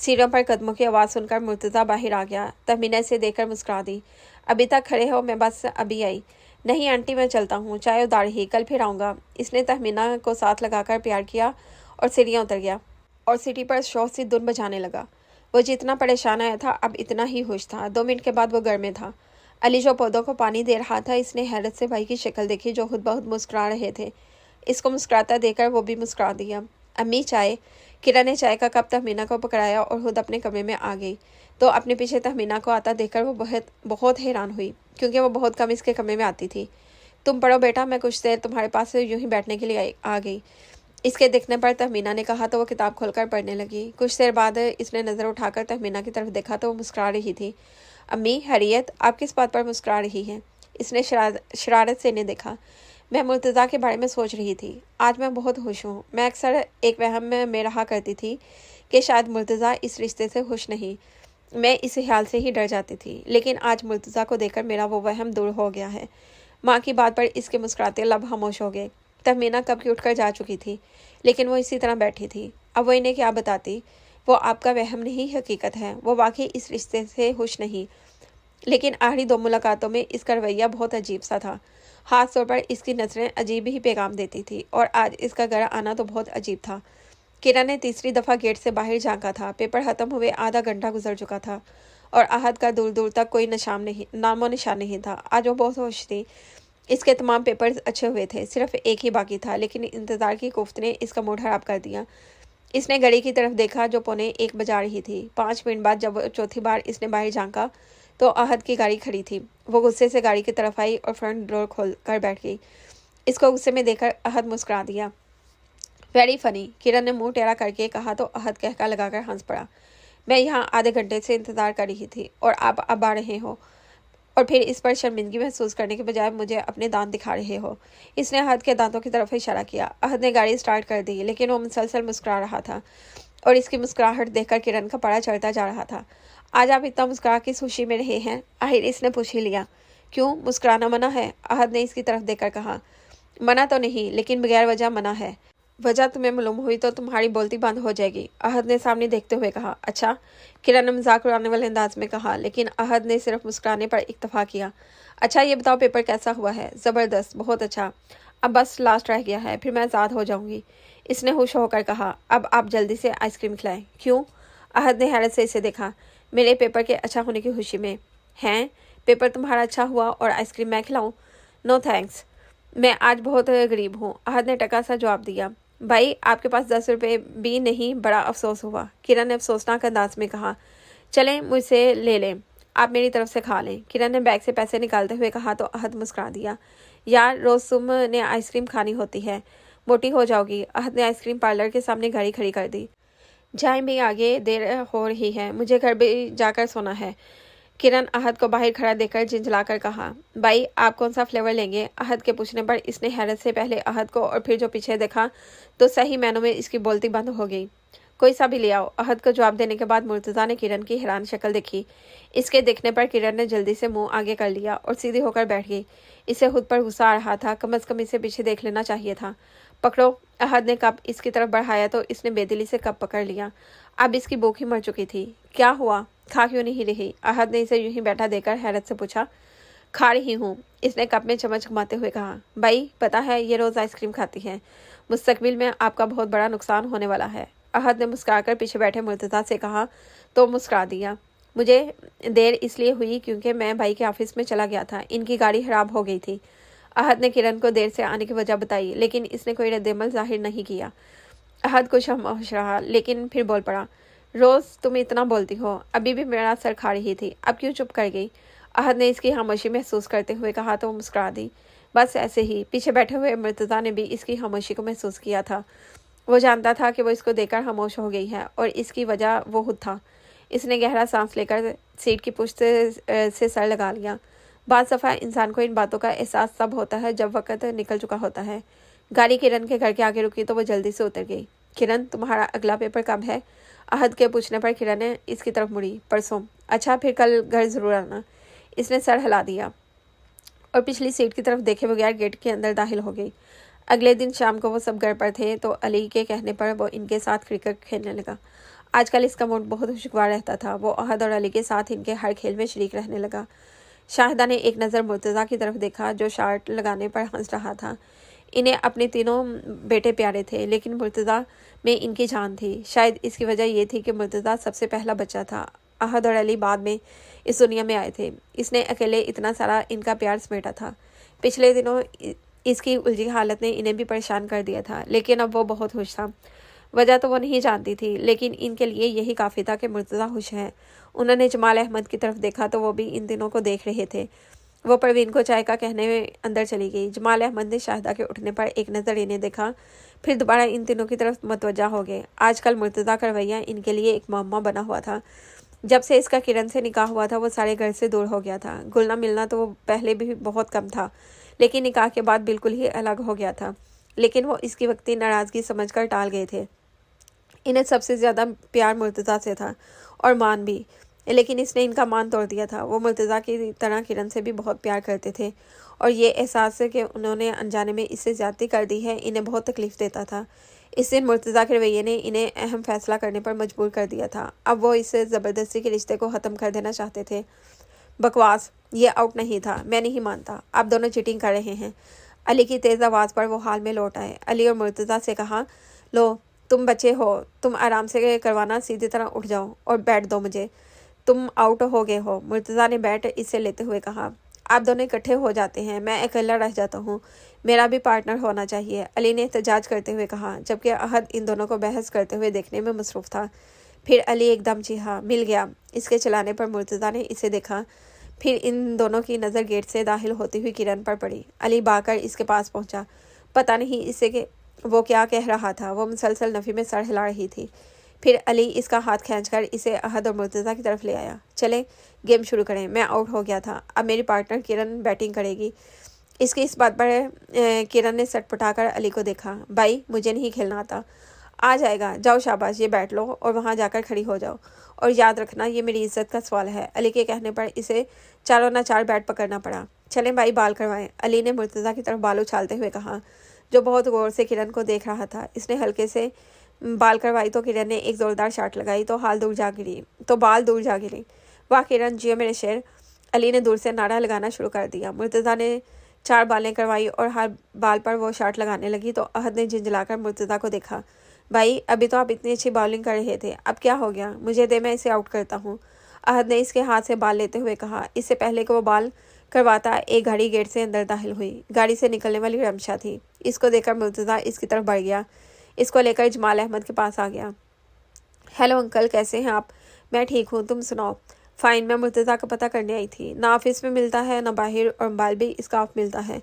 सीढ़ियों पर कदमों की आवाज़ सुनकर मुर्तज़ा बाहर आ गया। तहमीना इसे देखकर मुस्कुरा दी। अभी तक खड़े हो, मैं बस अभी आई। नहीं आंटी, मैं चलता हूँ, चाय उतार ही, कल फिर आऊँगा। इसने तहमीना को साथ लगाकर प्यार किया और सीढ़ियाँ उतर गया और सीढ़ी पर शौक से धुन बजाने लगा। वो जितना परेशान आया था अब इतना ही खुश था। 2 मिनट के बाद वो घर में था। अली जो पौधों को पानी दे रहा था, इसने हैरत से भाई की शक्ल देखी जो खुद बहुत मुस्कुरा रहे थे। इसको मुस्कुराता देखकर वो भी मुस्कुरा दिया। अम्मी चाय। किरण ने चाय का कप तहमीना को पकड़ाया और खुद अपने कमरे में आ गई। तो अपने पीछे तहमीना को आता देखकर वो बहुत बहुत हैरान हुई, क्योंकि वो बहुत कम इसके कमरे में आती थी। तुम पढ़ो बेटा, मैं कुछ देर तुम्हारे पास यूं ही बैठने के लिए आ गई। इसके दिखने पर तहमीना ने कहा तो वो किताब खोलकर पढ़ने लगी। कुछ देर बाद इसने नज़र उठाकर तहमीना की तरफ देखा तो वो मुस्कुरा रही थी। अम्मी हैरियत, आप किस बात पर मुस्कुरा रही हैं? इसने शरारत से इन्हें देखा। मैं मुर्तज़ा के बारे में सोच रही थी। आज मैं बहुत खुश हूँ। मैं अक्सर एक वहम में रहा करती थी कि शायद मुर्तज़ा इस रिश्ते से खुश नहीं। मैं इस ख्याल से ही डर जाती थी, लेकिन आज मुर्तज़ा को देखकर मेरा वो वहम दूर हो गया है। माँ की बात पर इसके मुस्कुराते लब खामोश हो गए। तहमीना कब की उठकर जा चुकी थी, लेकिन वो इसी तरह बैठी थी। अब वो इन्हें क्या बताती? वो आपका वहम नहीं, हकीकत है। वो वाकई इस रिश्ते से खुश नहीं, लेकिन आखिरी 2 मुलाकातों में इसका रवैया बहुत अजीब सा था। खास तौर पर इसकी नज़रें अजीब ही पैगाम देती थी और आज इसका घर आना तो बहुत अजीब था। किरण ने तीसरी दफ़ा गेट से बाहर झांका था। पेपर ख़त्म हुए आधा घंटा गुजर चुका था और आहद का दूर दूर तक कोई नामो निशान नहीं था। आज वो बहुत खुश थी। इसके तमाम पेपर्स अच्छे हुए थे, सिर्फ एक ही बाकी था, लेकिन इंतज़ार की कोफ्त ने इसका मूड खराब कर दिया। इसने घड़ी की तरफ देखा जो 1:45 बजा रही थी। 5 मिनट बाद जब चौथी बार इसने बाहर झांका तो आहद की गाड़ी खड़ी थी। वो गुस्से से गाड़ी की तरफ आई और फ्रंट डोर खोल कर बैठ गई। इसको गुस्से में देखकर आहद मुस्कुरा दिया। वेरी फनी, किरण ने मुंह टेढ़ा करके कहा तो आहद कहका लगाकर हंस पड़ा। मैं यहाँ आधे घंटे से इंतज़ार कर रही थी और आप अब आ रहे हो, और फिर इस पर शर्मिंदगी महसूस करने के बजाय मुझे अपने दांत दिखा रहे हो। इसने अहद के दांतों की तरफ इशारा किया। अहद ने गाड़ी स्टार्ट कर दी, लेकिन वो मुसलसल मुस्कुरा रहा था और इसकी मुस्कुराहट देखकर किरण का पारा चढ़ता जा रहा था। आज आप इतना मुस्कुरा किस खुशी में रहे हैं? आखिर इसने पूछ ही लिया। क्यों, मुस्कुराना मना है? अहद ने इसकी तरफ देखकर कहा। मना तो नहीं, लेकिन बगैर वजह मना है। वजह तुम्हें मालूम हुई तो तुम्हारी बोलती बंद हो जाएगी, अहद ने सामने देखते हुए कहा। अच्छा, किरण ने मजाक उड़ाने वाले अंदाज में कहा, लेकिन अहद ने सिर्फ मुस्कुराने पर इत्तफा किया। अच्छा ये बताओ पेपर कैसा हुआ है? ज़बरदस्त, बहुत अच्छा। अब बस लास्ट रह गया है, फिर मैं आज़ाद हो जाऊंगी, इसने खुश होकर कहा। अब आप जल्दी से आइसक्रीम खिलाएं। क्यों? अहद ने हैरत से इसे देखा। मेरे पेपर के अच्छा होने की खुशी में। हैं, पेपर तुम्हारा अच्छा हुआ और आइसक्रीम मैं खिलाऊँ? नो थैंक्स, मैं आज बहुत गरीब हूँ, अहद ने टका सा जवाब दिया। भाई आपके पास 10 रुपये भी नहीं, बड़ा अफसोस हुआ, किरण ने अफसोसनाक अंदाज में कहा। चलें मुझसे ले लें, आप मेरी तरफ से खा लें, किरण ने बैग से पैसे निकालते हुए कहा तो अहद मुस्कुरा दिया। यार रोज़ तुमने आइसक्रीम खानी होती है, मोटी हो जाओगी। अहद ने आइसक्रीम पार्लर के सामने गाड़ी खड़ी कर दी। जाएं भी, आगे देर हो रही है, मुझे घर भी जाकर सोना है। किरण अहद को बाहर खड़ा देखकर झिंझलाकर कहा। भाई आप कौन सा फ्लेवर लेंगे? अहद के पूछने पर इसने हैरत से पहले अहद को और फिर जो पीछे देखा तो सही मैनों में इसकी बोलती बंद हो गई। कोई सा भी ले आओ, अहद को जवाब देने के बाद मुर्तज़ा ने किरण की हैरान शक्ल देखी। इसके देखने पर किरण ने जल्दी से मुंह आगे कर लिया और सीधी होकर बैठ गई। इसे खुद पर गुस्सा आ रहा था, कम अज़ कम इसे पीछे देख लेना चाहिए था। पकड़ो, अहद ने कप इसकी तरफ बढ़ाया तो इसने बेदिली से कप पकड़ लिया। अब इसकी भूख ही मर चुकी थी। क्या हुआ, खा क्यों नहीं रही? अहद ने इसे यूं ही बैठा देकर हैरत से पूछा। खा रही हूँ, इसने कप में चम्मच घुमाते हुए कहा। भाई पता है ये रोज़ आइसक्रीम खाती है, मुस्तकबिल में आपका बहुत बड़ा नुकसान होने वाला है। अहद ने मुस्कुराकर पीछे बैठे मुर्तज़ा से कहा तो मुस्कुरा दिया। मुझे देर इसलिए हुई क्योंकि मैं भाई के ऑफिस में चला गया था, इनकी गाड़ी खराब हो गई थी। अहद ने किरण को देर से आने की वजह बताई, लेकिन इसने कोई रद्दमल जाहिर नहीं किया। अहद कुछ खामोश रहा, लेकिन फिर बोल पड़ा। रोज़ तुम इतना बोलती हो, अभी भी मेरा सर खा रही थी, अब क्यों चुप कर गई? अहद ने इसकी खामोशी महसूस करते हुए कहा तो मुस्कुरा दी। बस ऐसे ही। पीछे बैठे हुए मुर्तज़ा ने भी इसकी खामोशी को महसूस किया था। वो जानता था कि वो इसको देखकर खामोश हो गई है और इसकी वजह वो खुद था। इसने गहरा सांस लेकर सीट की पुश्त से सर लगा लिया। बाज़ दफ़ा इंसान को इन बातों का एहसास तब होता है जब वक़्त निकल चुका होता है। गाड़ी किरण के घर के आगे रुकी तो वो जल्दी से उतर गई। किरण तुम्हारा अगला पेपर कब है? अहद के पूछने पर किरण ने इसकी तरफ मुड़ी। परसों। अच्छा फिर कल घर ज़रूर आना, इसने सर हिला दिया और पिछली सीट की तरफ देखे बगैर गेट के अंदर दाखिल हो गई। अगले दिन शाम को वो सब घर पर थे तो अली के कहने पर वो इनके साथ क्रिकेट खेलने लगा। आजकल इसका मूड बहुत खुशगवार रहता था। वो अहद और अली के साथ इनके हर खेल में शरीक रहने लगा। शाहिदा ने एक नज़र मुर्तज़ा की तरफ देखा जो शार्ट लगाने पर हंस रहा था। इन्हें अपने तीनों बेटे प्यारे थे, लेकिन मुर्तज़ा में इनकी जान थी। शायद इसकी वजह यह थी कि मुर्तज़ा सबसे पहला बच्चा था। अहद और अली बाद में इस दुनिया में आए थे। इसने अकेले इतना सारा इनका प्यार समेटा था। पिछले दिनों इसकी उलझी हालत ने इन्हें भी परेशान कर दिया था, लेकिन अब वो बहुत खुश था। वजह तो वो नहीं जानती थी, लेकिन इनके लिए यही काफ़ी था कि मुर्तज़ा खुश हैं। उन्होंने जमाल अहमद की तरफ देखा तो वो भी इन दिनों को देख रहे थे। वो परवीन को चाय का कहने में अंदर चली गई। जमाल अहमद ने शाहिदा के उठने पर एक नज़र इन्हें देखा, फिर दोबारा इन तीनों की तरफ मुतवज्जा हो गए। आजकल मुर्तज़ा का रवैया इनके लिए एक मुअम्मा बना हुआ था। जब से इसका किरण से निकाह हुआ था वो सारे घर से दूर हो गया था। घुलना मिलना तो वो पहले भी बहुत कम था, लेकिन निकाह के बाद बिल्कुल ही अलग हो गया था। लेकिन वो इसकी वक्ती नाराज़गी समझकर टाल गए थे। इन्हें सबसे ज़्यादा प्यार मुर्तज़ा से था और मान भी, लेकिन इसने इनका मान तोड़ दिया था। वो मुर्तज़ा की तरह किरण से भी बहुत प्यार करते थे और ये एहसास है कि उन्होंने अनजाने में इससे ज़्यादती कर दी है इन्हें बहुत तकलीफ़ देता था। इस दिन मुर्तज़ा के रवैये ने इन्हें अहम फ़ैसला करने पर मजबूर कर दिया था। अब वो इससे ज़बरदस्ती के रिश्ते को ख़त्म कर देना चाहते थे। बकवास, ये आउट नहीं था, मैं नहीं मानता। आप दोनों चीटिंग कर रहे हैं। अली की तेज़ आवाज़ पर वो हाल में लौट आए। अली और मुर्तज़ा से कहा, लो तुम बच्चे हो, तुम आराम से करवाना, सीधी तरह उठ जाओ और बैठ दो मुझे, तुम आउट हो गए हो। मुर्तज़ा ने बैट इसे लेते हुए कहा, आप दोनों इकट्ठे हो जाते हैं, मैं अकेला रह जाता हूँ, मेरा भी पार्टनर होना चाहिए, अली ने एहतजाज करते हुए कहा, जबकि अहद इन दोनों को बहस करते हुए देखने में मसरूफ़ था। फिर अली एकदम चीहा, मिल गया। इसके चलाने पर मुर्तज़ा ने इसे देखा। फिर इन दोनों की नज़र गेट से दाखिल होती हुई किरण पर पड़ी। अली भागकर इसके पास पहुंचा। पता नहीं इससे कि वो क्या कह रहा था। वो मुसलसल नफ़ी में सर हिला रही थी। फिर अली इसका हाथ खींचकर इसे अहद और मुर्तज़ा की तरफ ले आया। चले गेम शुरू करें, मैं आउट हो गया था, अब मेरी पार्टनर किरण बैटिंग करेगी। इसकी इस बात पर किरण ने सटपटाकर अली को देखा। भाई मुझे नहीं खेलना आता। आ जाएगा, जाओ शाबाश, ये बैठ लो और वहाँ जाकर खड़ी हो जाओ, और याद रखना ये मेरी इज्जत का सवाल है। अली के कहने पर इसे चारों ना चार बैट पकड़ना पड़ा। चलें भाई, बाल करवाएं, अली ने मुर्तज़ा की तरफ बाल उछालते हुए कहा, जो बहुत गौर से किरण को देख रहा था। इसने हल्के से बाल करवाई तो किरण ने एक ज़ोरदार शॉट लगाई तो बाल दूर जा गिरी। वाह किरण, जियो मेरे शेर, अली ने दूर से नारा लगाना शुरू कर दिया। मुर्तज़ा ने 4 बालें करवाई और हर बाल पर वो शॉट लगाने लगी तो अहद ने झिंझलाकर मुर्तज़ा को देखा। भाई अभी तो आप इतनी अच्छी बॉलिंग कर रहे थे, अब क्या हो गया? मुझे दे, मैं इसे आउट करता हूँ, अहद ने इसके हाथ से बाल लेते हुए कहा। इससे पहले कि वो बाल करवाता एक गाड़ी गेट से अंदर दाखिल हुई। गाड़ी से निकलने वाली रमशा थी। इसको देखकर मुर्तज़ा इसकी तरफ बढ़ गया। इसको लेकर जमाल अहमद के पास आ गया। हेलो अंकल, कैसे हैं आप? मैं ठीक हूँ, तुम सुनाओ? फ़ाइन, मैं मुर्तज़ा का पता करने आई थी। ना ऑफिस में मिलता है, ना बाहर, और बाल भी इसका ऑफ मिलता है।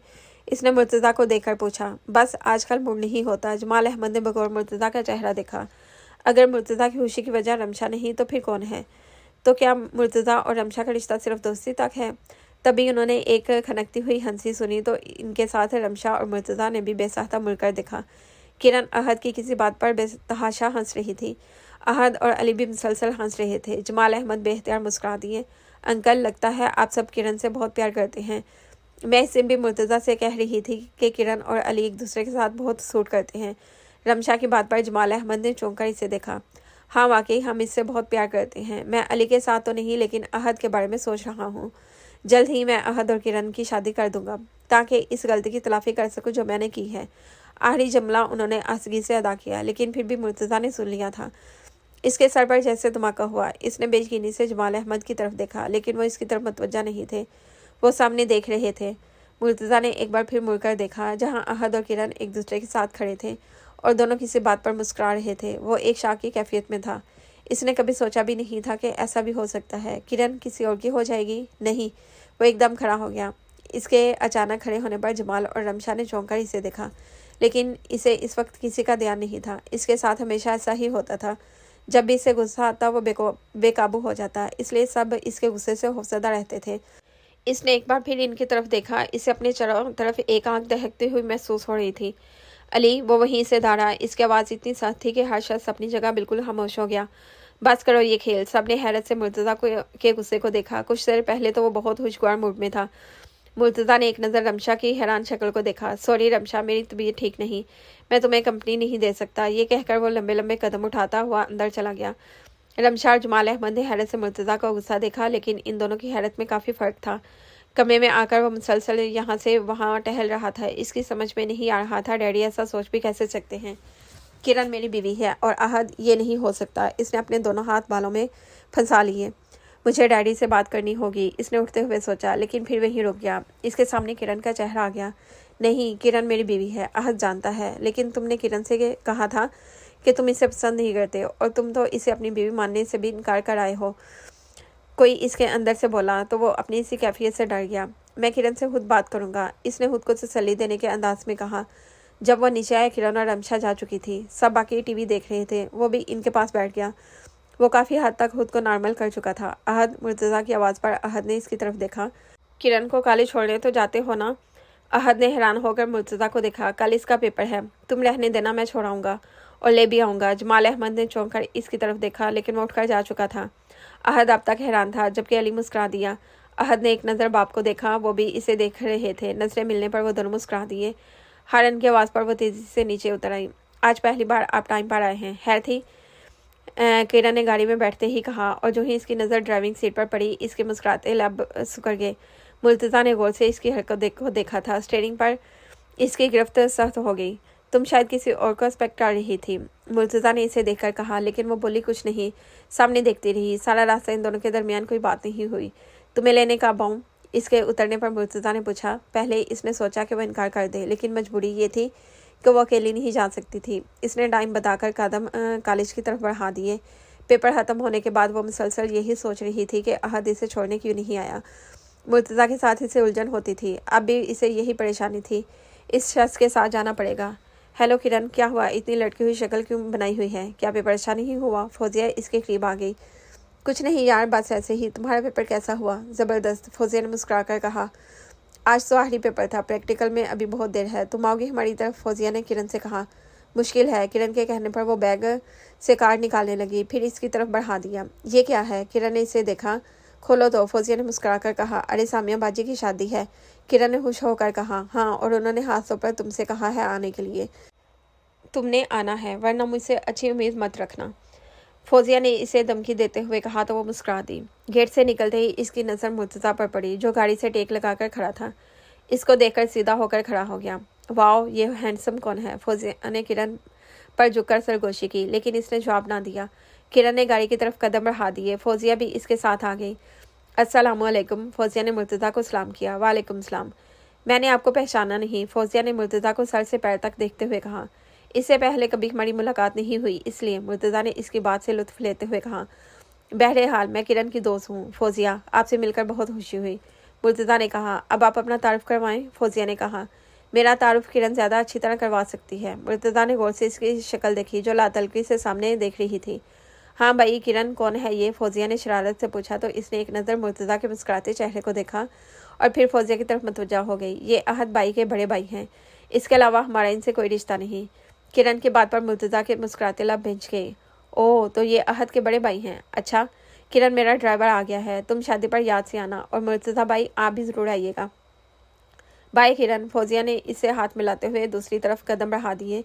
इसने मुर्तज़ा को देखकर पूछा। बस आजकल मूड नहीं होता। जमाल अहमद ने बगौर मुर्तज़ा का चेहरा देखा। अगर मुर्तज़ा की खुशी की वजह रमशा नहीं तो फिर कौन है? तो क्या मुर्तज़ा और रमशा का रिश्ता सिर्फ दोस्ती तक है? तभी उन्होंने एक खनकती हुई हंसी सुनी तो इनके साथ रमशा और मुर्तज़ा ने भी बेसाख्ता मुड़कर देखा। किरण अहद की किसी बात पर बेतहाशा हंस रही थी। अहद और अली भी मुसलसल हंस रहे थे। जमाल अहमद बेहतियार मुस्कुरा दिए। अंकल, लगता है आप सब किरण से बहुत प्यार करते हैं। मैं इस दिन भी मुर्तज़ा से कह रही थी कि किरण और अली एक दूसरे के साथ बहुत सूट करते हैं। रमशा की बात पर जमाल अहमद ने चौंक कर इसे देखा। हाँ वाकई, हम इससे बहुत प्यार करते हैं। मैं अली के साथ तो नहीं, लेकिन अहद के बारे में सोच रहा हूँ। जल्द ही मैं अहद और किरण की शादी कर दूंगा ताकि इस गलती की तलाफ़ी कर सकूँ जो मैंने की है। आखिरी जुमला उन्होंने आसगी से अदा किया, लेकिन फिर भी मुर्तज़ा ने सुन लिया था। इसके सर पर जैसे धमाका हुआ। इसने बेयकीनी से जमाल अहमद की तरफ देखा, लेकिन वो इसकी तरफ मुतवज्जा नहीं थे। वो सामने देख रहे थे। मुर्तज़ा ने एक बार फिर मुड़कर देखा, जहाँ अहद और किरण एक दूसरे के साथ खड़े थे और दोनों किसी बात पर मुस्कुरा रहे थे। वो एक शाक की कैफियत में था। इसने कभी सोचा भी नहीं था कि ऐसा भी हो सकता है। किरण किसी और की हो जाएगी? नहीं। वो एकदम खड़ा हो गया। इसके अचानक खड़े होने पर जमाल और रमशा ने चौंक कर इसे देखा, लेकिन इसे इस वक्त किसी का ध्यान नहीं था। इसके साथ हमेशा ऐसा ही होता था। जब भी इसे गुस्सा आता वो बेकाबू हो जाता, इसलिए सब इसके गुस्से से खौफजदा रहते थे। इसने एक बार फिर इनकी तरफ देखा। इसे अपने चारों तरफ एक आंख दहकती हुई महसूस हो रही थी। अली, वो वहीं से दौड़ा। इसकी आवाज़ इतनी सख्त थी कि हर शख्स अपनी जगह बिल्कुल खामोश हो गया। बस करो ये खेल। सबने हैरत से मुर्तज़ा के गुस्से को देखा। कुछ देर पहले तो वो बहुत खुशगवार मूड में था। मुर्तज़ा ने एक नज़र रमशा की हैरान शक्ल को देखा। सॉरी रमशा, मेरी तबीयत ठीक नहीं, मैं तुम्हें कंपनी नहीं दे सकता। ये कहकर वो लंबे लंबे कदम उठाता हुआ अंदर चला गया। रमशा और जमाल अहमद ने हैरत से मुर्तज़ा का गुस्सा देखा, लेकिन इन दोनों की हैरत में काफ़ी फ़र्क था। कमरे में आकर वह मुसलसल यहाँ से वहाँ टहल रहा था। इसकी समझ में नहीं आ रहा था डैडी ऐसा सोच भी कैसे सकते हैं। किरण मेरी बीवी है और अहद ये नहीं हो सकता। इसने अपने दोनों हाथ बालों में फंसा लिए। मुझे डैडी से बात करनी होगी, इसने उठते हुए सोचा, लेकिन फिर वहीं रुक गया। इसके सामने किरण का चेहरा आ गया। नहीं, किरण मेरी बीवी है, अहद जानता है, लेकिन तुमने किरण से कहा था कि तुम इसे पसंद नहीं करते और तुम तो इसे अपनी बीवी मानने से भी इनकार कर आए हो। कोई इसके अंदर से बोला तो वो अपनी इसी कैफियत से डर गया। मैं किरण से खुद बात करूंगा, इसने खुद को तसल्ली देने के अंदाज में कहा। जब वह नीचे आया, किरण और रमशा जा चुकी थी। सब बाकी टीवी देख रहे थे, वो भी इनके पास बैठ गया। वो काफ़ी हद तक खुद को नॉर्मल कर चुका था। अहद, मुर्तज़ा की आवाज़ पर अहद ने इसकी तरफ देखा। किरण को कॉलेज छोड़ने तो जाते हो ना? अहद ने हैरान होकर मुर्तज़ा को देखा। कल इसका पेपर है, तुम रहने देना, मैं छोड़ाऊंगा और ले भी आऊँगा। जमाल अहमद ने चौंक कर इसकी तरफ देखा, लेकिन वो उठकर जा चुका था। अहद अब तक हैरान था, जबकि अली मुस्कुरा दिया। अहद ने एक नज़र बाप को देखा, वो भी इसे देख रहे थे। नजरें मिलने पर वो दोनों मुस्कुरा दिए। हारन की आवाज़ पर वो तेज़ी से नीचे उतर आई। आज पहली बार आप टाइम पर आए हैं, खैर थी? किरण ने गाड़ी में बैठते ही कहा, और जो ही इसकी नज़र ड्राइविंग सीट पर पड़ी, इसके मुस्कुराते लब सुकर गए। मुर्तज़ा ने गौर से इसकी हरकत को देखा था। स्टीयरिंग पर इसकी गिरफ्त सख्त हो गई। तुम शायद किसी और को एक्सपेक्ट कर रही थी, मुर्तज़ा ने इसे देखकर कहा, लेकिन वो बोली कुछ नहीं, सामने देखती रही। सारा रास्ता इन दोनों के दरमियान कोई बात नहीं हुई। तुम्हें लेने कब आऊँ? इसके उतरने पर मुर्तज़ा ने पूछा। पहले इसने सोचा कि वह इनकार कर दे, लेकिन मजबूरी ये थी कि वो अकेली नहीं जा सकती थी। इसने टाइम बताकर कदम कॉलेज की तरफ बढ़ा दिए। पेपर ख़त्म होने के बाद वो मुसलसल यही सोच रही थी कि अहद इसे छोड़ने क्यों नहीं आया। मुर्तज़ा के साथ इसे उलझन होती थी, अब भी इसे यही परेशानी थी, इस शख्स के साथ जाना पड़ेगा। हेलो किरण, क्या हुआ? इतनी लटकी हुई शक्ल क्यों बनाई हुई है? क्या पेपर अच्छा नहीं हुआ? फौजिया इसके करीब आ गई। कुछ नहीं यार, बस ऐसे ही। तुम्हारा पेपर कैसा हुआ? ज़बरदस्त, फौजिया ने मुस्कुरा कर कहा। आज तो आखिरी पेपर था, प्रैक्टिकल में अभी बहुत देर है, तुम आओगी हमारी तरफ? फौजिया ने किरण से कहा। मुश्किल है। किरण के कहने पर वो बैग से कार्ड निकालने लगी, फिर इसकी तरफ बढ़ा दिया। ये क्या है? किरण ने इसे देखा। खोलो तो, फौजिया ने मुस्कुरा कर कहा। अरे सामिया बाजी की शादी है, किरण ने खुश होकर कहा। हाँ, और उन्होंने हाथों पर तुमसे कहा है आने के लिए। तुमने आना है, वरना मुझसे अच्छी उम्मीद मत रखना, फौजिया ने इसे धमकी देते हुए कहा तो वो मुस्कुरा दी। गेट से निकलते ही इसकी नज़र मुर्तज़ा पर पड़ी, जो गाड़ी से टेक लगाकर खड़ा था। इसको देखकर सीधा होकर खड़ा हो गया। वाओ, ये हैंडसम कौन है? फौजिया ने किरण पर झुककर सरगोशी की, लेकिन इसने जवाब ना दिया। किरण ने गाड़ी की तरफ कदम बढ़ा दिए। फौजिया भी इसके साथ आ गई। अस्सलामुअलैकुम, फौजिया ने मुर्तज़ा को सलाम किया। वालेकुम सलाम। मैंने आपको पहचाना नहीं, फौजिया ने मुर्तज़ा को सर से पैर तक देखते हुए कहा। इससे पहले कभी हमारी मुलाकात नहीं हुई, इसलिए, मुर्तज़ा ने इसकी बात से लुत्फ लेते हुए कहा। बहरहाल मैं किरण की दोस्त हूँ फौजिया, आपसे मिलकर बहुत खुशी हुई, मुर्तज़ा ने कहा। अब आप अपना तारुफ करवाएं, फौजिया ने कहा। मेरा तारुफ किरण ज़्यादा अच्छी तरह करवा सकती है। मुर्तज़ा ने गौर से इसकी शक्ल देखी, जो लातलकी से सामने देख रही थी। हाँ भाई, किरण कौन है ये? फौजिया ने शरारत से पूछा तो इसने एक नज़र मुर्तज़ा के मुस्कुराते चेहरे को देखा और फिर फौजिया की तरफ मुतवज्जा हो गई। ये अहद भाई के बड़े भाई हैं, इसके अलावा हमारा इनसे कोई रिश्ता नहीं। किरण की बात पर मुर्तज़ा के मुस्कुराते लब भिंच गए। ओह, तो ये अहद के बड़े भाई हैं? अच्छा किरण, मेरा ड्राइवर आ गया है, तुम शादी पर याद से आना, और मुर्तज़ा भाई आप भी ज़रूर आइएगा। बाय किरण, फौजिया ने इसे हाथ मिलाते हुए दूसरी तरफ कदम बढ़ा दिए।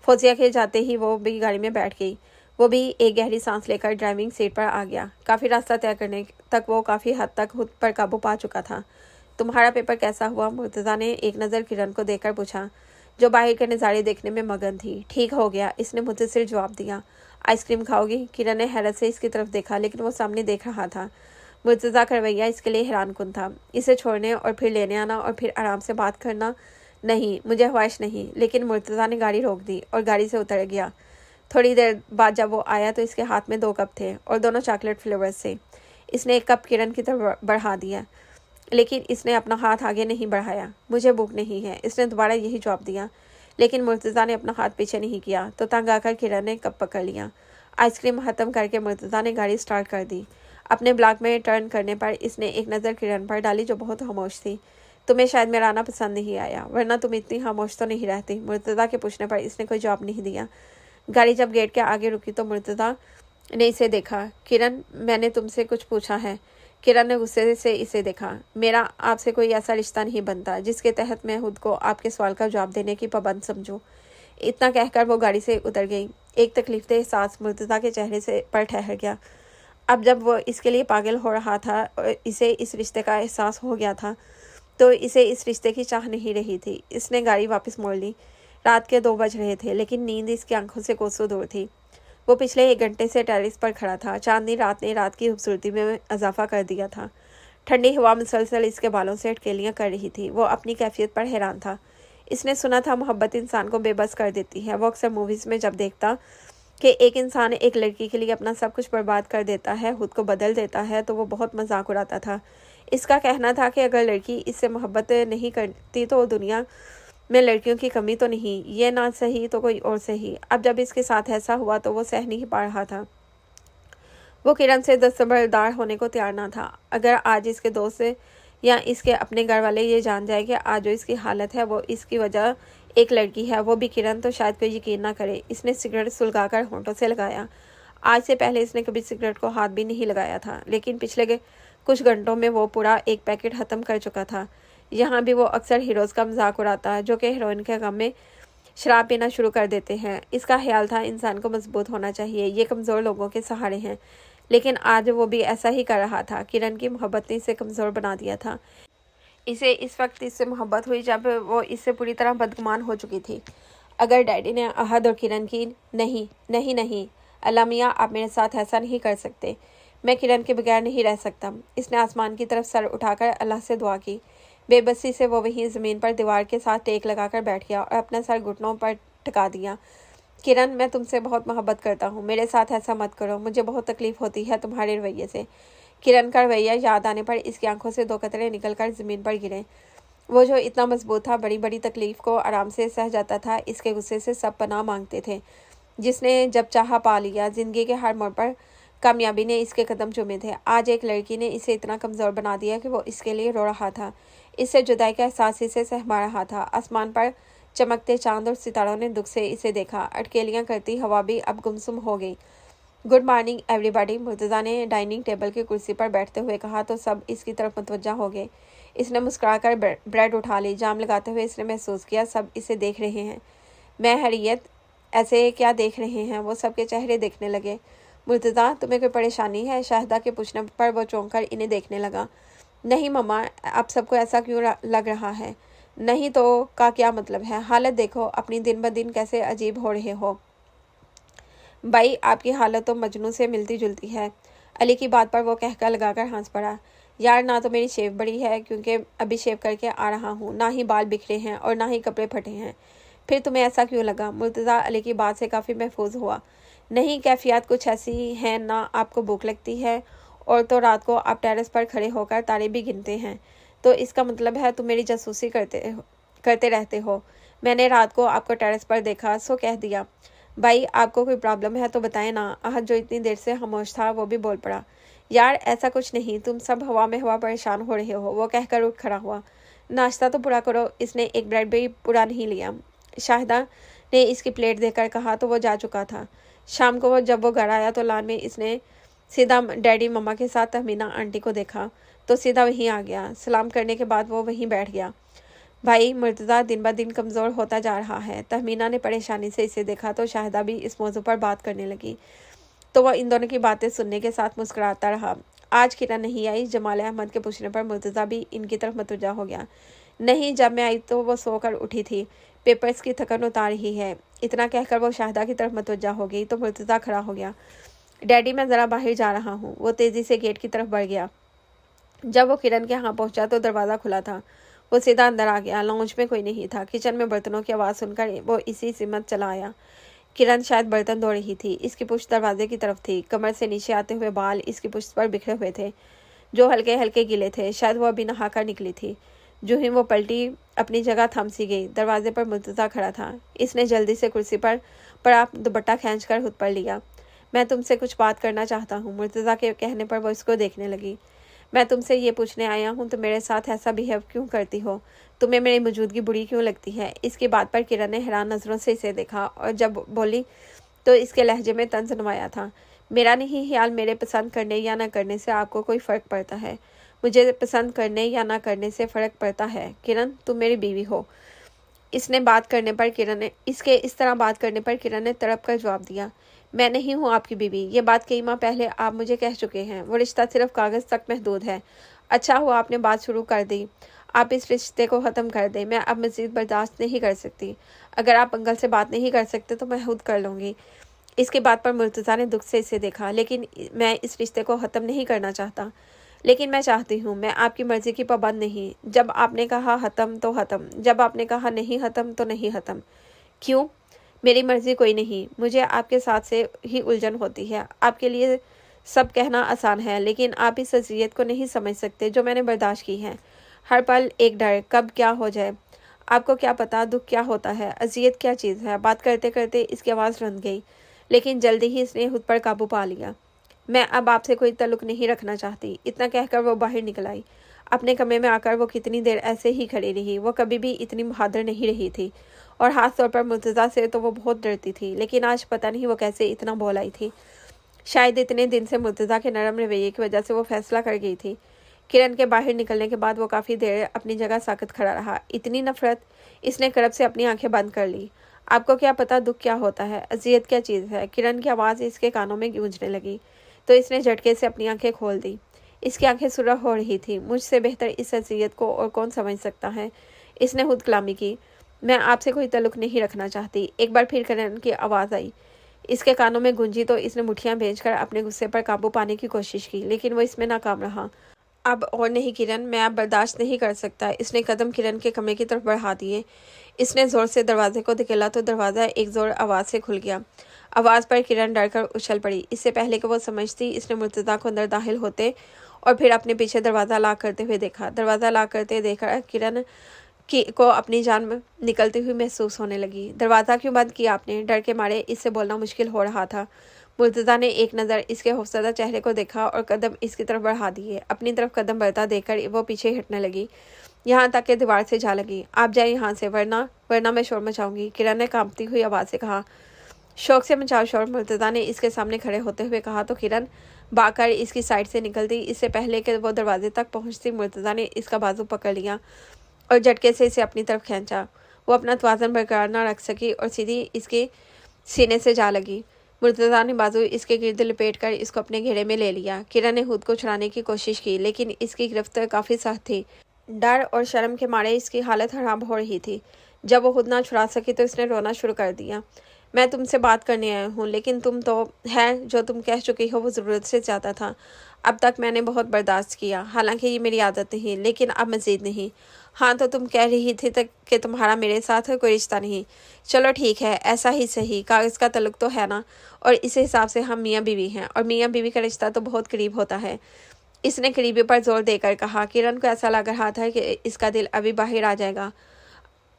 फौजिया के जाते ही वो भी गाड़ी में बैठ गई। वो भी एक गहरी सांस लेकर ड्राइविंग सीट पर आ गया। काफ़ी रास्ता तय करने तक वो काफ़ी हद तक खुद पर काबू पा चुका था। तुम्हारा पेपर कैसा हुआ? मुर्तज़ा ने एक नज़र किरण को देखकर पूछा, जो बाहर के नज़ारे देखने में मगन थी। ठीक हो गया, इसने मुझसे सिर जवाब दिया। आइसक्रीम खाओगी? किरण ने हैरत से इसकी तरफ देखा, लेकिन वो सामने देख रहा था। मुर्तज़ा का रवैया इसके लिए हैरान कुन था। इसे छोड़ने और फिर लेने आना और फिर आराम से बात करना, नहीं, मुझे ख्वाहिश नहीं। लेकिन मुर्तज़ा ने गाड़ी रोक दी और गाड़ी से उतर गया। थोड़ी देर बाद जब वो आया तो इसके हाथ में 2 कप थे और दोनों चॉकलेट फ्लेवर्स से। इसने एक कप किरण की तरफ बढ़ा दिया, लेकिन इसने अपना हाथ आगे नहीं बढ़ाया। मुझे भूख नहीं है, इसने दोबारा यही जवाब दिया, लेकिन मुर्तज़ा ने अपना हाथ पीछे नहीं किया तो तंग आकर किरण ने कप पकड़ लिया। आइसक्रीम ख़त्म करके मुर्तज़ा ने गाड़ी स्टार्ट कर दी। अपने ब्लॉक में टर्न करने पर इसने एक नज़र किरण पर डाली, जो बहुत खामोश थी। तुम्हें शायद मेरा आना पसंद नहीं आया, वरना तुम इतनी खामोश तो नहीं रहती। मुर्तज़ा के पूछने पर इसने कोई जवाब नहीं दिया। गाड़ी जब गेट के आगे रुकी तो मुर्तज़ा ने इसे देखा। किरण, मैंने तुमसे कुछ पूछा है? किरण ने गुस्से से इसे देखा। मेरा आपसे कोई ऐसा रिश्ता नहीं बनता जिसके तहत मैं खुद को आपके सवाल का जवाब देने की पाबंद समझूं। इतना कहकर वो गाड़ी से उतर गई। एक तकलीफ एहसास मुर्तज़ा के चेहरे से पर ठहर गया। अब जब वो इसके लिए पागल हो रहा था और इसे इस रिश्ते का एहसास हो गया था, तो इसे इस रिश्ते की चाह नहीं रही थी। इसने गाड़ी वापस मोड़ ली। रात के 2 बज रहे थे, लेकिन नींद इसकी आंखों से कोसों दूर थी। वो पिछले 1 घंटे से टेरेस पर खड़ा था। चांदनी रात ने रात की खूबसूरती में इजाफा कर दिया था। ठंडी हवा मुसलसल इसके बालों से अटकेलियाँ कर रही थी। वो अपनी कैफियत पर हैरान था। इसने सुना था मोहब्बत इंसान को बेबस कर देती है। वो अक्सर मूवीज़ में जब देखता कि एक इंसान एक लड़की के लिए अपना सब कुछ बर्बाद कर देता है, खुद को बदल देता है, तो वो बहुत मजाक उड़ाता था। इसका कहना था कि अगर लड़की इससे मोहब्बत नहीं करती तो दुनिया में लड़कियों की कमी तो नहीं, ये ना सही तो कोई और सही। अब जब इसके साथ ऐसा हुआ तो वो सह नहीं पा रहा था। वो किरण से दस्तबरदार होने को तैयार ना था। अगर आज इसके दोस्त या इसके अपने घर वाले ये जान जाए कि आज जो इसकी हालत है वो इसकी वजह एक लड़की है, वो भी किरण, तो शायद कोई यकीन ना करे। इसने सिगरेट सुलगाकर होंठों से लगाया। आज से पहले इसने कभी सिगरेट को हाथ भी नहीं लगाया था, लेकिन पिछले कुछ घंटों में वो पूरा एक पैकेट ख़त्म कर चुका था। यहाँ भी वो अक्सर हीरोज़ का मजाक उड़ाता है जो कि हीरोइन के गम में शराब पीना शुरू कर देते हैं। इसका ख्याल था इंसान को मजबूत होना चाहिए, ये कमज़ोर लोगों के सहारे हैं। लेकिन आज वो भी ऐसा ही कर रहा था। किरण की मोहब्बत ने इसे कमज़ोर बना दिया था। इसे इस वक्त इससे मोहब्बत हुई जब वो इससे पूरी तरह बदगुमान हो चुकी थी। अगर डैडी ने अहद और किरण की नहीं नहीं नहीं अल्लाह मियाँ, आप मेरे साथ ऐसा नहीं कर सकते। मैं किरण के बगैर नहीं रह सकता। इसने आसमान की तरफ सर उठाकर अल्लाह से दुआ की। बेबसी से वो वहीं ज़मीन पर दीवार के साथ टेक लगाकर बैठ गया और अपना सर घुटनों पर टिका दिया। किरण, मैं तुमसे बहुत मोहब्बत करता हूँ, मेरे साथ ऐसा मत करो, मुझे बहुत तकलीफ़ होती है तुम्हारे रवैये से। किरण का रवैया याद आने पर इसकी आंखों से 2 कतरे निकलकर ज़मीन पर गिरे। वो जो इतना मजबूत था, बड़ी बड़ी तकलीफ़ को आराम से सह जाता था, इसके गुस्से से सब पनाह मांगते थे। जिसने जब चाहा पा लिया। ज़िंदगी के हर मोड़ पर कामयाबी ने इसके कदम चूमे थे। आज एक लड़की ने इसे इतना कमज़ोर बना दिया कि वो इसके लिए रो रहा था। इससे जुदाई का एहसास इसे सहमा रहा था। आसमान पर चमकते चांद और सितारों ने दुख से इसे देखा। अटकेलियाँ करती हवा भी अब गुमसुम हो गई। गुड मॉर्निंग एवरीबॉडी, मुर्तज़ा ने डाइनिंग टेबल की कुर्सी पर बैठते हुए कहा तो सब इसकी तरफ मुतवज्जा हो गए। इसने मुस्कुराकर ब्रेड उठा ली। जाम लगाते हुए इसने महसूस किया सब इसे देख रहे हैं। मैं हैरियत, ऐसे क्या देख रहे हैं? वो सबके चेहरे देखने लगे। मुर्तज़ा, तुम्हें कोई परेशानी है? शाहिदा के पूछने पर वो चौंक कर इन्हें देखने लगा। नहीं मम्मा, आप सबको ऐसा क्यों लग रहा है? नहीं तो का क्या मतलब है? हालत देखो अपनी, दिन ब दिन कैसे अजीब हो रहे हो। भाई, आपकी हालत तो मजनू से मिलती जुलती है। अली की बात पर वो कहकर लगाकर हंस पड़ा। यार, ना तो मेरी शेव बड़ी है क्योंकि अभी शेव करके आ रहा हूँ, ना ही बाल बिखरे हैं और ना ही कपड़े फटे हैं। फिर तुम्हें ऐसा क्यों लगा? मुर्तज़ा अली की बात से काफ़ी महफूज हुआ। नहीं, कैफियत कुछ ऐसी है, ना आपको भूख लगती है और तो रात को आप टेरेस पर खड़े होकर तारे भी गिनते हैं, तो इसका मतलब है तुम मेरी जासूसी करते रहते हो। मैंने रात को आपको टेरेस पर देखा, सो कह दिया। भाई, आपको कोई प्रॉब्लम है तो बताएं ना। आहद जो इतनी देर से खामोश था वो भी बोल पड़ा। यार, ऐसा कुछ नहीं, तुम सब हवा में हवा परेशान हो रहे हो। वो कहकर उठ खड़ा हुआ। नाश्ता तो पूरा करो। इसने एक ब्रेड भी पूरा नहीं लिया। शाहिदा ने इसकी प्लेट देकर कहा तो वो जा चुका था। शाम को जब वो घर आया तो लान में इसने सीधा डैडी मम्मा के साथ तहमीना आंटी को देखा तो सीधा वहीं आ गया। सलाम करने के बाद वो वहीं बैठ गया। भाई, मुर्तज़ा दिन ब दिन कमज़ोर होता जा रहा है। तहमीना ने परेशानी से इसे देखा तो शाहिदा भी इस मौजू पर बात करने लगी, तो वह इन दोनों की बातें सुनने के साथ मुस्कुराता रहा। आज किरण नहीं आई। जमाल अहमद के पूछने पर मुर्तज़ा भी इनकी तरफ मतवज्जा हो गया। नहीं, जब मैं आई तो वो सोकर उठी थी, पेपर्स की थकन उतार रही है। इतना कहकर वो शाहिदा की तरफ मतवज्जा हो गई तो मुर्तज़ा खड़ा हो गया। डैडी, मैं ज़रा बाहर जा रहा हूँ। वो तेज़ी से गेट की तरफ बढ़ गया। जब वो किरण के यहाँ पहुँचा तो दरवाज़ा खुला था। वो सीधा अंदर आ गया। लॉन्ज में कोई नहीं था। किचन में बर्तनों की आवाज़ सुनकर वो इसी सिमत चला आया। किरण शायद बर्तन धो रही थी। इसकी पुश्त दरवाजे की तरफ थी। कमर से नीचे आते हुए बाल इसकी पुश्त पर बिखरे हुए थे जो हल्के हल्के गीले थे। शायद वो अभी नहाकर निकली थी। जो ही वो पलटी अपनी जगह थम सी गई। दरवाजे पर मुर्तज़ा खड़ा था। इसने जल्दी से कुर्सी पर आप दुपट्टा खींच कर खुद पर लिया। मैं तुमसे कुछ बात करना चाहता हूँ। मुर्तज़ा के कहने पर वो इसको देखने लगी। मैं तुमसे ये पूछने आया हूँ, तुम मेरे साथ ऐसा बिहेव क्यों करती हो? तुम्हें मेरी मौजूदगी बुरी क्यों लगती है? इसकी बात पर किरण ने हैरान नज़रों से इसे देखा और जब बोली तो इसके लहजे में तंज नमाया था। मेरा नहीं ख्याल मेरे पसंद करने या ना करने से आपको कोई फ़र्क पड़ता है। मुझे पसंद करने या ना करने से फ़र्क पड़ता है। किरण, तुम मेरी बीवी हो। इसने बात करने पर किरण ने इस तरह बात करने पर किरण ने तड़प कर जवाब दिया, मैं नहीं हूँ आपकी बीवी। ये बात कई माह पहले आप मुझे कह चुके हैं। वो रिश्ता सिर्फ कागज़ तक महदूद है। अच्छा हुआ आपने बात शुरू कर दी। आप इस रिश्ते को ख़त्म कर दें। मैं अब मज़ीद बर्दाश्त नहीं कर सकती। अगर आप अंकल से बात नहीं कर सकते तो मैं खुद कर लूँगी। इसकी बात पर मुर्तज़ा ने दुख से इसे देखा। लेकिन मैं इस रिश्ते को ख़त्म नहीं करना चाहता। लेकिन मैं चाहती हूँ। मैं आपकी मर्ज़ी की पाबंद नहीं। जब आपने कहा ख़त्म तो ख़त्म, जब आपने कहा नहीं ख़त्म तो नहीं ख़त्म। क्यों? मेरी मर्ज़ी कोई नहीं। मुझे आपके साथ से ही उलझन होती है। आपके लिए सब कहना आसान है, लेकिन आप इस अज़ियत को नहीं समझ सकते जो मैंने बर्दाश्त की है। हर पल एक डर, कब क्या हो जाए। आपको क्या पता दुख क्या होता है, अज़ियत क्या चीज़ है। बात करते करते इसकी आवाज़ रंध गई, लेकिन जल्दी ही इसने खुद पर काबू पा लिया। मैं अब आपसे कोई तल्लुक़ नहीं रखना चाहती। इतना कहकर वो बाहर निकल आई। अपने कमरे में आकर वो कितनी देर ऐसे ही खड़ी रही। वो कभी भी इतनी बहादुर नहीं रही थी, और ख़ास तौर पर मुर्तज़ा से तो वो बहुत डरती थी। लेकिन आज पता नहीं वो कैसे इतना बोल आई थी। शायद इतने दिन से मुर्तज़ा के नरम रवैये की वजह से वो फैसला कर गई थी। किरण के बाहर निकलने के बाद वो काफ़ी देर अपनी जगह साकत खड़ा रहा। इतनी नफरत, इसने करब से अपनी आंखें बंद कर ली। आपको क्या पता दुख क्या होता है, अज़ियत क्या चीज़ है। किरण की आवाज़ इसके कानों में गूंजने लगी तो इसने झटके से अपनी आंखें खोल दी। इसकी आंखें सुरख हो रही थी। मुझसे बेहतर इस अज़ियत को और कौन समझ सकता है। इसने खुद कलामी की। मैं आपसे कोई तल्लुक़ नहीं रखना चाहती। एक बार फिर किरण की आवाज़ आई। इसके कानों में गूंजी तो इसने मुठ्ठियाँ भेजकर अपने गुस्से पर काबू पाने की कोशिश की, लेकिन वो इसमें नाकाम रहा। अब और नहीं किरण, मैं अब बर्दाश्त नहीं कर सकता। इसने कदम किरण के कमरे की तरफ बढ़ा दिए। इसने ज़ोर से दरवाजे को धकेला तो दरवाज़ा एक ज़ोर आवाज़ से खुल गया। आवाज़ पर किरण डर कर उछल पड़ी। इससे पहले कि वो समझती, इसने मुर्तज़ा को अंदर दाखिल होते और फिर अपने पीछे दरवाज़ा लॉक करते हुए देखा। दरवाज़ा लॉक करते देखकर किरण को अपनी जान निकलती हुई महसूस होने लगी। दरवाज़ा क्यों बंद किया आपने? डर के मारे इससे बोलना मुश्किल हो रहा था। मुर्तज़ा ने एक नज़र इसके खौफज़दा चेहरे को देखा और कदम इसकी तरफ बढ़ा दिए। अपनी तरफ कदम बढ़ता देखकर वो पीछे हटने लगी, यहाँ तक कि दीवार से जा लगी। आप जाए यहाँ से, वरना मैं शोर मचाऊंगी, किरण ने कांपती हुई आवाज़ से कहा। शौक से मचाओ शोर, मुर्तज़ा ने इसके सामने खड़े होते हुए कहा तो किरण भागकर इसकी साइड से निकल दी। इससे पहले कि वो दरवाजे तक पहुँचती, मुर्तज़ा ने इसका बाजू पकड़ लिया और झटके से इसे अपनी तरफ खींचा। वो अपना तवाज़ुन बरकरार न रख सकी और सीधी इसके सीने से जा लगी। मुर्तज़ा ने बाजू इसके गिर्द लपेट कर इसको अपने घेरे में ले लिया। किरण ने खुद को छुड़ाने की कोशिश की, लेकिन इसकी गिरफ्त काफ़ी सख्त थी। डर और शर्म के मारे इसकी हालत ख़राब हो रही थी। जब वो खुद ना छुड़ा सकी तो इसने रोना शुरू कर दिया। मैं तुमसे बात करने आया हूँ, लेकिन तुम तो है जो तुम कह चुकी हो वो ज़रूरत से ज़्यादा था। अब तक मैंने बहुत बर्दाश्त किया, हालांकि ये मेरी आदत नहीं, लेकिन अब मज़ीद नहीं। हाँ, तो तुम कह रही थी तक कि तुम्हारा मेरे साथ कोई रिश्ता नहीं। चलो ठीक है, ऐसा ही सही, कागज़ का तल्लुक़ तो है ना, और इस हिसाब से हम मियाँ बीवी हैं, और मियाँ बीवी का रिश्ता तो बहुत करीब होता है। इसने करीबी पर जोर देकर कहा। किरण को ऐसा लग रहा था कि इसका दिल अभी बाहर आ जाएगा।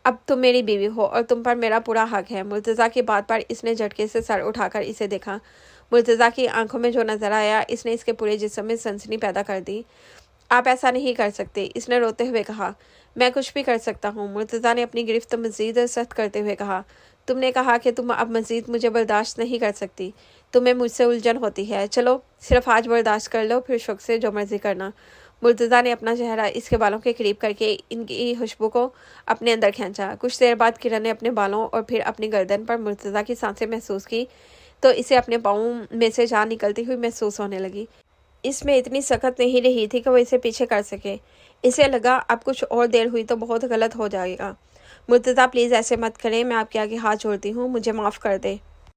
अब तुम मेरी बीवी हो और तुम पर मेरा पूरा हक है। मुर्तज़ा की बात पर इसने झटके से सर उठाकर इसे देखा। मुर्तज़ा की आंखों में जो नज़र आया, इसने इसके पूरे जिस्म में सनसनी पैदा कर दी। आप ऐसा नहीं कर सकते, इसने रोते हुए कहा। मैं कुछ भी कर सकता हूँ, मुर्तज़ा ने अपनी गिरफ्त मज़ीद सख्त करते हुए कहा। तुमने कहा कि तुम अब मज़ीद मुझे बर्दाश्त नहीं कर सकती। तुम्हें मुझसे उलझन होती है। चलो सिर्फ आज बर्दाश्त कर लो, फिर शौक से जो मर्ज़ी करना। मुर्तज़ा ने अपना चेहरा इसके बालों के करीब करके इनकी खुशबू को अपने अंदर खींचा। कुछ देर बाद किरण ने अपने बालों और फिर अपनी गर्दन पर मुर्तज़ा की सांसें महसूस की तो इसे अपने पाँव में से जान निकलती हुई महसूस होने लगी। इसमें इतनी सख्त नहीं रही थी कि वो इसे पीछे कर सके। इसे लगा अब कुछ और देर हुई तो बहुत गलत हो जाएगा। मुर्तज़ा प्लीज़ ऐसे मत करें, मैं आपके आगे हाथ जोड़ती हूँ, मुझे माफ़ कर दे।